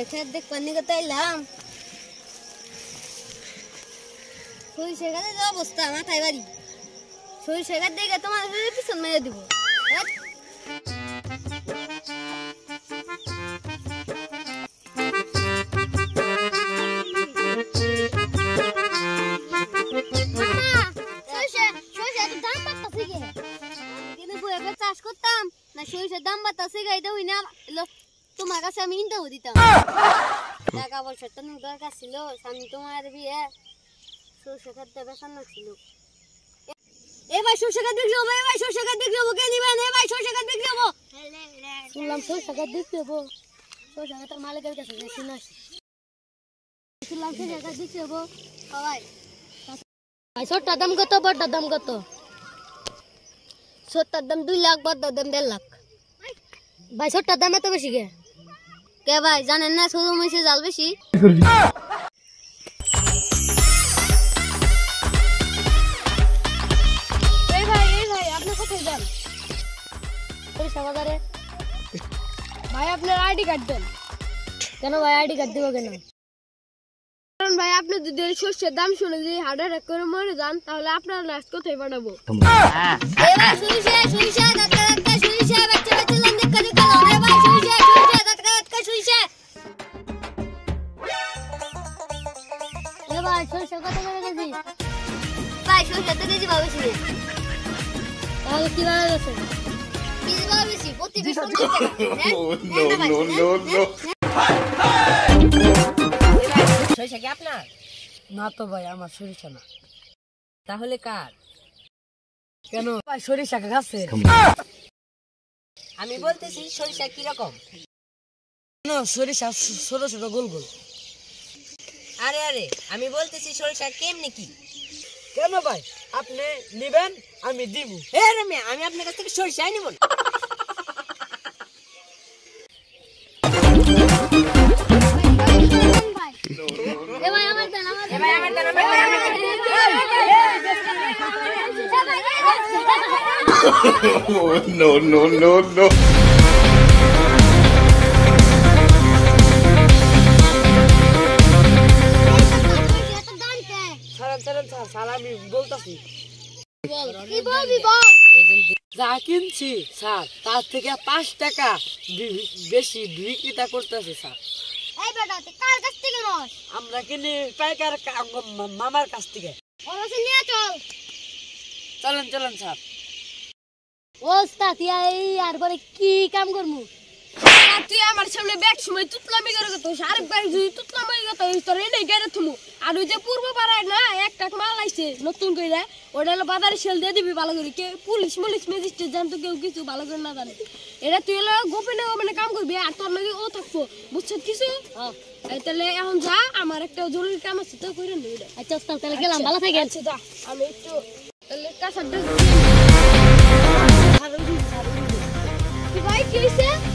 সরিষা খেত দেখ পানি কথা এলাম সরিষা খেতে যে অবস্থা মাথায় বাড়ি সরিষা খেত দেখে তোমার পিছন মেরে দিব চাষ করতাম না সরিষার দাম বাতাসে গাইতে হই না তোমার কাছে আমি ইনটাও দিতাম টাকা পয়সার তো দরকার ছিল স্বামী তোমার বিয়ে সরিষা খেতে বেসানো ছিল ভাই সরিষা খেত বিক্রি হবো ভাই সরিষা খেত বিক্রি হবো কে নিবেন ভাই সরিষা খেত বিক্রি হবো শুনলাম সরিষা খেত বিক্রি হবো সরিষা খেতের মালিকের কাছে শুনে আসি শুনলাম সরিষা খেত বিক্রি হবো ভাই ছোটটার দাম কত বড়টার দাম কত ছোটটার দাম 2 লাখ বড়টার দাম 1.5 লাখ ভাই ছোটটার দাম এত বেশি কে ভাই জানেন না ছোট মহিষের জাল বেশি এই ভাই আপনি কোথায় যান সরিষা বাজারে ভাই আপনার আইডি কার্ড দেন কেন ভাই আইডি কার্ড দিব কেন কারণ ভাই আপনি যদি সরষের দাম শুনে যদি হার্ট অ্যাটাক করে মরে যান তাহলে আপনার লাশ কোথায় পাঠাবো এই ভাই সরিষা দাঁতকা সরিষা বাচ্চা বাচ্চা লাম দেখা দেখা রে ভাই সরিষা দাঁতকা সরিষা এই ভাই সরিষা কত করে কেজি ভাই সরিষা তো কেজি ভাবে ছিল তাহলে কি ভাবে আছে কেজি ভাবে বেশি প্রতি 20 টাকা নো সরিষা কি আপনার না তো ভাই আমার সরিষা না তাহলে কার কেন ভাই সরিষা গাছে আমি বলতেছি সরিষা কি রকম সরিষা ছোট ছোট গোল গোল আরে আমি বলতেছি সরিষা কেমনে কি কেন ভাই আপনি নিবেন আমি দিব আমি আপনার কাছ থেকে সরিষাই নিব No. আমি বলতাছি কি বলবি বল যা কিনছি স্যার তার থেকে 5 টাকা বেশি বিক্রিটা করতেছে স্যার এই বেটা তুই কার কাছ থেকে নস আমরা কিনি পাইকার মামার কাছ থেকে ওর কাছে নিয়ে চলেন স্যার ওস্তাদ এই আর পরে কি কাম করমু তুই আমার সামনে ব্যাগ সময় তুতলামি করে তো আরেক ভাই যদি তুতলামি করতে তোর এনে গেড়ে থুমু আর ওই যে পূর্ব পাড়ায় না একটা মাল আইছে নতুন কইরা ওটা হলো বাজারে সেল দিয়ে দিবি ভালো করে কে পুলিশ ম্যাজিস্ট্রেট জানতো কেউ কিছু ভালো করে না জানে এটা তুই হলো গোপনে কাম করবি আর তোর লগে ও থাকবো বুঝছিস কিছু তাহলে এখন যা আমার একটা জরুরি কাম আছে তো কইরা নে এটা আচ্ছা ওস্তাদ তাহলে গেলাম ভালো থাকেন আচ্ছা যা আমি একটু তাহলে কাছাড় কি ভাই কি হইছে